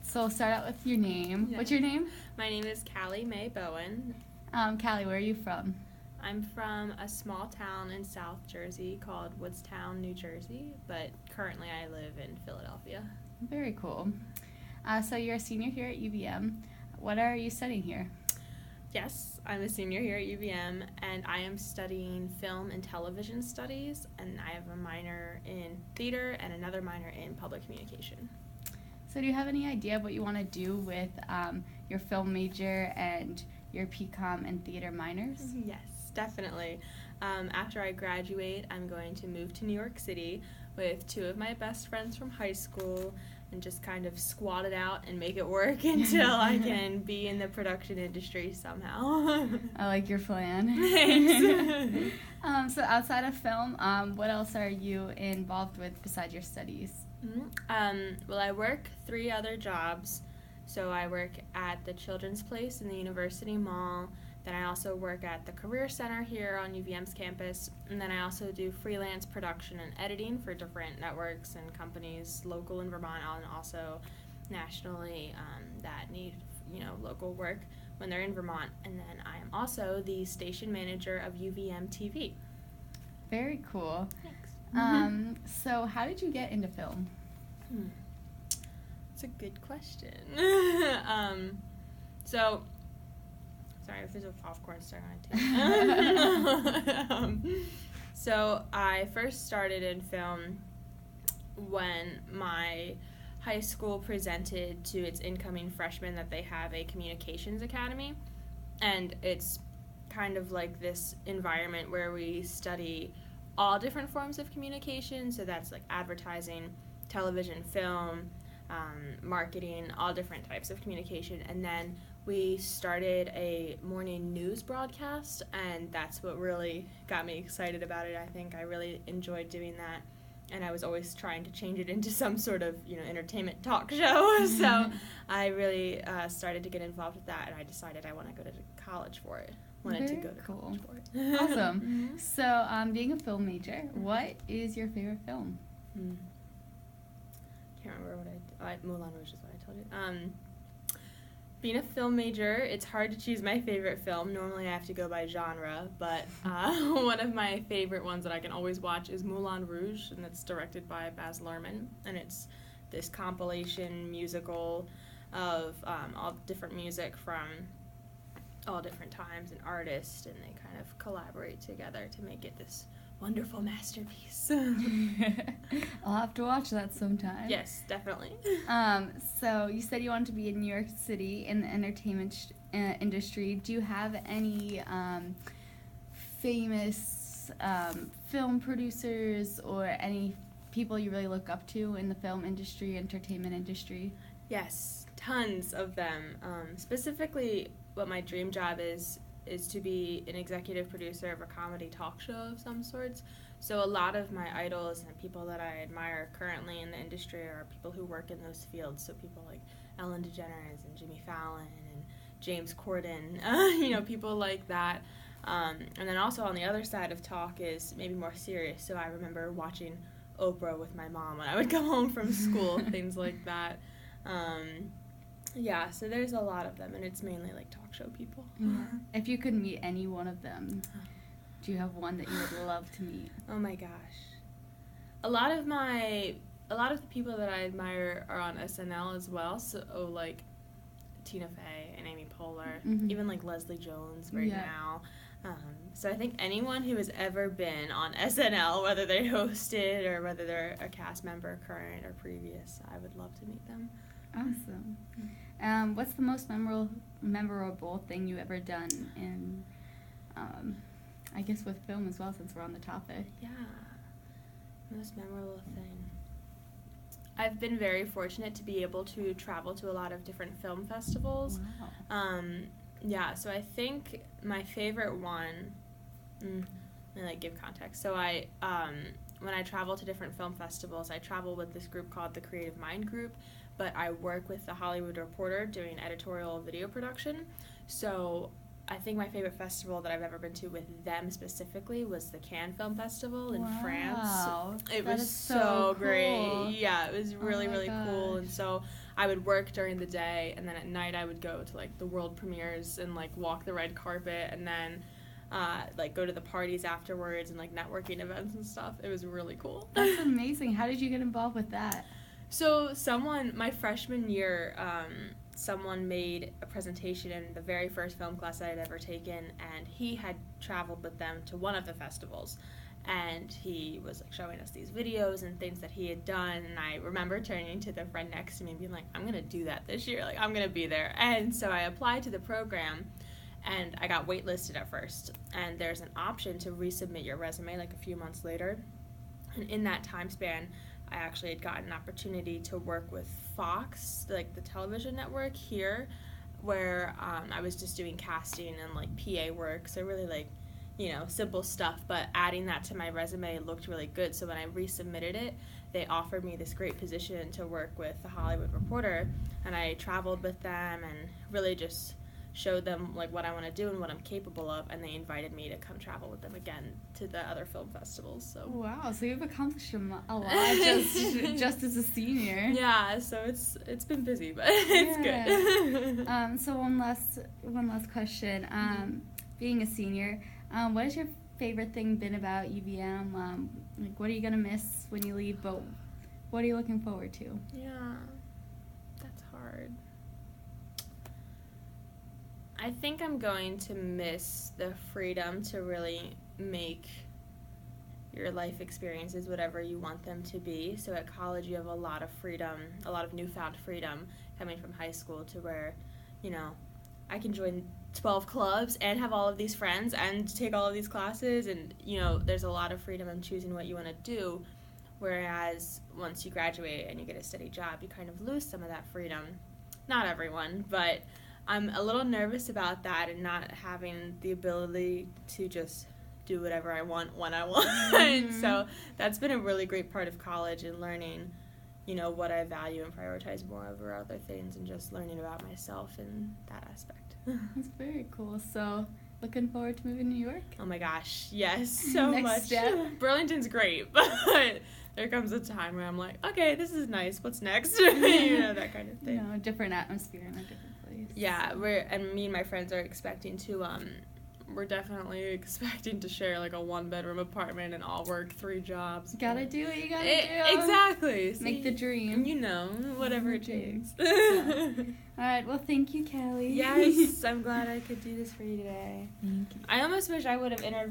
So start out with your name. Yeah. What's your name? My name is Callie Mae Bowen. Callie, where are you from? I'm from a small town in South Jersey called Woodstown, New Jersey, but currently I live in Philadelphia. Very cool. So you're a senior here at UVM. What are you studying here? Yes, I'm a senior here at UVM, and I am studying film and television studies, and I have a minor in theater and another minor in public communication. So do you have any idea of what you want to do with your film major and your PCOM and theater minors? Yes, definitely. After I graduate, I'm going to move to New York City with two of my best friends from high school and just kind of squat it out and make it work until I can be in the production industry somehow. I like your plan. Thanks. So outside of film, what else are you involved with besides your studies? Well, I work 3 other jobs. So I work at the Children's Place in the University Mall. Then I also work at the Career Center here on UVM's campus. And then I also do freelance production and editing for different networks and companies, local in Vermont and also nationally, that need, local work when they're in Vermont. And then I am also the station manager of UVM TV. Very cool. Thanks. So how did you get into film? That's a good question. Sorry, if there's a popcorn stuck on it too. So I first started in film when my high school presented to its incoming freshmen that they have a communications academy, and it's kind of like this environment where we study all different forms of communication. So that's like advertising, television, film, marketing, all different types of communication. And then we started a morning news broadcast, and that's what really got me excited about it. I think I really enjoyed doing that, and I was always trying to change it into some sort of entertainment talk show. So I really started to get involved with that, and I decided I want to go to college for it. Very cool. Awesome. So, being a film major, what is your favorite film? Can't remember what Moulin Rouge is what I told you. Being a film major, it's hard to choose my favorite film. Normally I have to go by genre, but one of my favorite ones that I can always watch is Moulin Rouge, and it's directed by Baz Luhrmann, and it's this compilation musical of all different music from all different times and artists, and they kind of collaborate together to make it this wonderful masterpiece. I'll have to watch that sometime. Yes, definitely. So you said you wanted to be in New York City in the entertainment industry. Do you have any famous film producers or any people you really look up to in the film industry, entertainment industry? Yes, tons of them. Specifically, what my dream job is to be an executive producer of a comedy talk show of some sorts. So a lot of my idols and people that I admire currently in the industry are people who work in those fields. So people like Ellen DeGeneres and Jimmy Fallon and James Corden, people like that. And then also on the other side of talk is maybe more serious. So I remember watching Oprah with my mom when I would come home from school, things like that. Yeah, so there's a lot of them, and it's mainly like talk show people. Yeah. If you could meet any one of them, do you have one that you would love to meet? Oh my gosh. A lot of the people that I admire are on SNL as well, so like Tina Fey and Amy Poehler, even like Leslie Jones now. So I think anyone who has ever been on SNL, whether they hosted or whether they're a cast member, current or previous, I would love to meet them. Awesome. What's the most memorable thing you've ever done in, I guess with film as well, since we're on the topic? Yeah, most memorable thing. I've been very fortunate to be able to travel to a lot of different film festivals. Wow. Yeah, so I think my favorite one, let me give context. So when I travel to different film festivals, I travel with this group called the Creative Mind Group, but I work with the Hollywood Reporter doing editorial video production. So I think my favorite festival that I've ever been to with them specifically was the Cannes Film Festival in France. It was so great. Yeah, it was really, really cool. And so I would work during the day, and then at night I would go to, like, the world premieres and, like, walk the red carpet, and then, like, go to the parties afterwards and, like, networking events and stuff. It was really cool. That's amazing. How did you get involved with that? So my freshman year, someone made a presentation in the very first film class that I'd ever taken, and he had traveled with them to one of the festivals, and he was, like, showing us these videos and things that he had done, and I remember turning to the friend next to me and being like, I'm gonna do that this year, like, I'm gonna be there. And so I applied to the program, and I got waitlisted at first, and there's an option to resubmit your resume, like, a few months later, and in that time span I actually had gotten an opportunity to work with Fox, like the television network here, where I was just doing casting and, like, PA work, so really, like, you know, simple stuff, but adding that to my resume looked really good. So when I resubmitted it, they offered me this great position to work with The Hollywood Reporter, and I traveled with them and really just showed them, like, what I want to do and what I'm capable of, and they invited me to come travel with them again to the other film festivals. So wow, so you've accomplished a lot just as a senior. Yeah, so it's been busy, but it's good. So one last question. Being a senior, what has your favorite thing been about UVM? Like, what are you gonna miss when you leave? But what are you looking forward to? Yeah, that's hard. I think I'm going to miss the freedom to really make your life experiences whatever you want them to be. So at college you have a lot of freedom, a lot of newfound freedom coming from high school, to where, you know, I can join 12 clubs and have all of these friends and take all of these classes, and, you know, there's a lot of freedom in choosing what you want to do. Whereas once you graduate and you get a steady job, you kind of lose some of that freedom. Not everyone, but I'm a little nervous about that, and not having the ability to just do whatever I want when I want. Mm-hmm. So that's been a really great part of college, and learning, you know, what I value and prioritize more over other things, and just learning about myself in that aspect. That's very cool. So looking forward to moving to New York? Oh my gosh, yes, so Next much. step. Burlington's great, but there comes a time where I'm like, okay, this is nice, what's next? You know, that kind of thing. You know, a different atmosphere in a different place. Yeah, and me and my friends are expecting to, we're definitely expecting to share, like, a 1-bedroom apartment and all work 3 jobs. Gotta do what you gotta do. Exactly. Make the dream. You know, whatever it takes. All right, well, thank you, Callie. Yes, I'm glad I could do this for you today. Thank you. I almost wish I would have interviewed